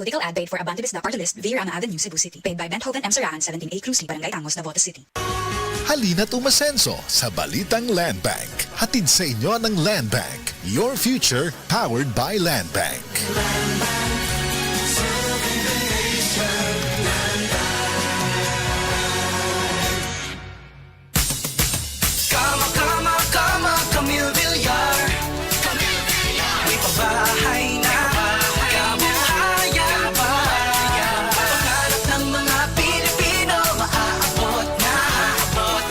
political ad paid for Abante Bisda Party List, Vir Ama Avenue, Cebu City. Paid by Benthoven M. Sarahan, 17A Cruz, Barangay Tangos, Navotas City. Halina't umasenso sa Balitang Land Bank. Hatid sa inyo ng Land Bank. Your future powered by Land Bank. Camille Villar. May pabahay na kabuhayan pa. Pangarap ng mga Pilipino maaabot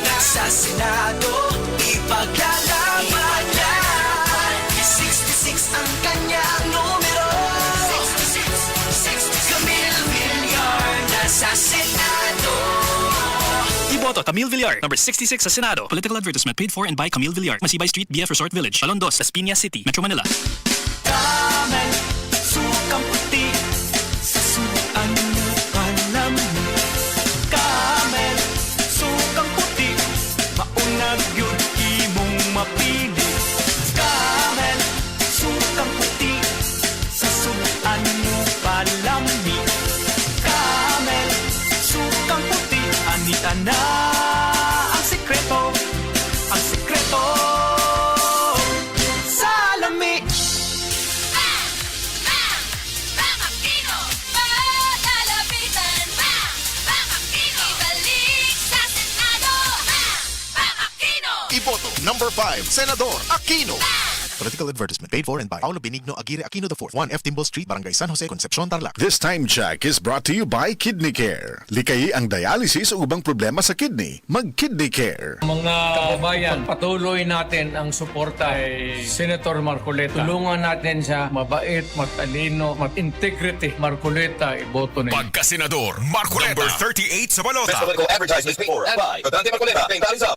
na sa Senado. Ipaglalaban niya. 66 ang kanyang numero. 66 Camille Villar nasa Senado. Iboto Camille Villar, number 66 sa Senado. Political advertisement paid for and by Camille Villar. Masibay Street, BF Resort Village, Alondos, Las Piñas City, Metro Manila. Camel, sukang puti, sa suan mo palamin. Camel, sukang puti, maunag yun imong mapili. Camel, sukang puti, sa suan mo palamin. Camel, sukang puti, anita na ang sekreto, ang sekreto sa lami. Iboto number 5, Senador Aquino. Political advertisement paid for and by Paulo Benigno Aguirre Aquino IV, 1F Timbal Street, Barangay San Jose, Concepcion, Tarlac. This time check is brought to you by Kidney Care. Likayi ang dialysis o ubang problema sa kidney. Mag-Kidney Care. Mga kababayan, patuloy natin ang suporta kay Senator Marcoleta. Tulungan natin siya, mabait, matalino, mag-integrity. Marcoleta, iboto niya. Pagka-senador, Marcoleta. Number 38 sa balota. Best political advertisements paid for and by Dante Marcoleta. Paying values up.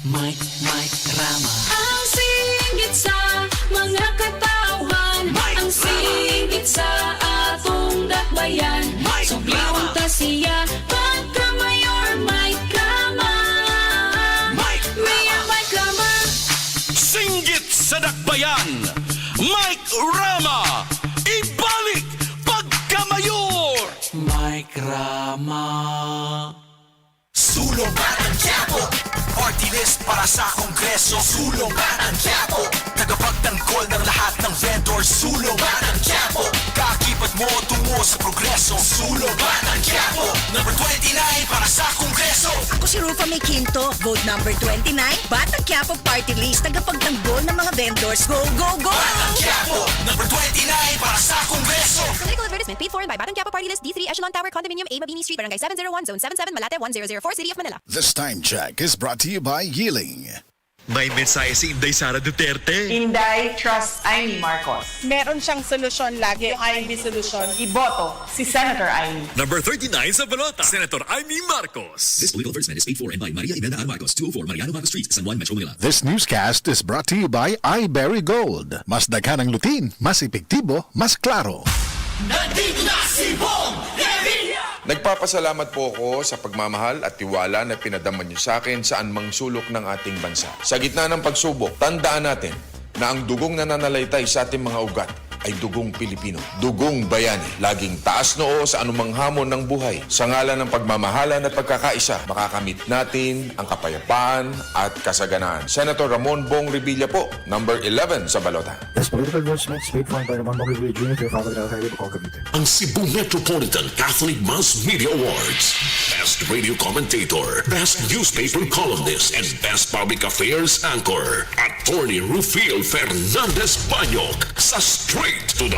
Mike Rama. Ang singgit sa mga katawan, ang singgit sa atong dakbayan. Subliwang ta siya, pagka-mayor Mike Rama. Mike Rama. Singgit sa dakbayan, Mike Rama. Ibalik pagka-mayor. Mike Rama. Sulungan ang Quiapo. Party list para sa Kongreso. Sulungan ang Quiapo. Tagapagtanggol ng lahat ng vendors. Sulungan ang Quiapo. Kakibat mo tungo sa progreso. Sulungan ang Quiapo. Number 29 para sa Kongreso. Ako si Rufa May Quinto, vote number 29, Batang Quiapo Party List, tagapagtanggol ng mga vendors. Go, go, go! Batang Quiapo. Number 29 para sa Kongreso. Political advertisement paid for and by Batang Quiapo Party List, D3 Echelon Tower Condominium, A. Mabini Street, Barangay 701, Zone 77, Malate 1004, City of Manila. This time check is brought to you by Yiling. May mensahe si Inday Sara Duterte. Inday, trust Amy Marcos. Meron siyang solusyon lagi. Yung IMB solusyon. Iboto si Senator Amy. Number 39 sa balota, Senator Amy Marcos. This political advertisement is paid for and by Maria Imelda R. Marcos, 204 Mariano Marcos Street, San Juan, Metro Manila. This newscast is brought to you by iBerry Gold. Mas daghan ang lutin, mas epektibo, mas klaro. Nandito na si Bong Revilla! Nagpapasalamat po ako sa pagmamahal at tiwala na pinadama niyo sa akin saan mang sulok ng ating bansa. Sa gitna ng pagsubok, tandaan natin na ang dugong nananalaytay sa ating mga ugat ay dugong Pilipino, dugong bayani. Laging taas noo sa anumang hamon ng buhay. Sa ngalan ng pagmamahalan at pagkakaisa, makakamit natin ang kapayapaan at kasaganaan. Senator Ramon Bong Revilla po, number 11 sa balota. This political advertisement is paid for by Ramon Bong Revilla Jr. to your father, Highway Bacol, Cavite. Ang Cebu Metropolitan Catholic Mass Media Awards. Best Radio Commentator, Best Newspaper Columnist, and Best Public Affairs Anchor. Attorney Rufil Fernandez Banyok sa Straight to the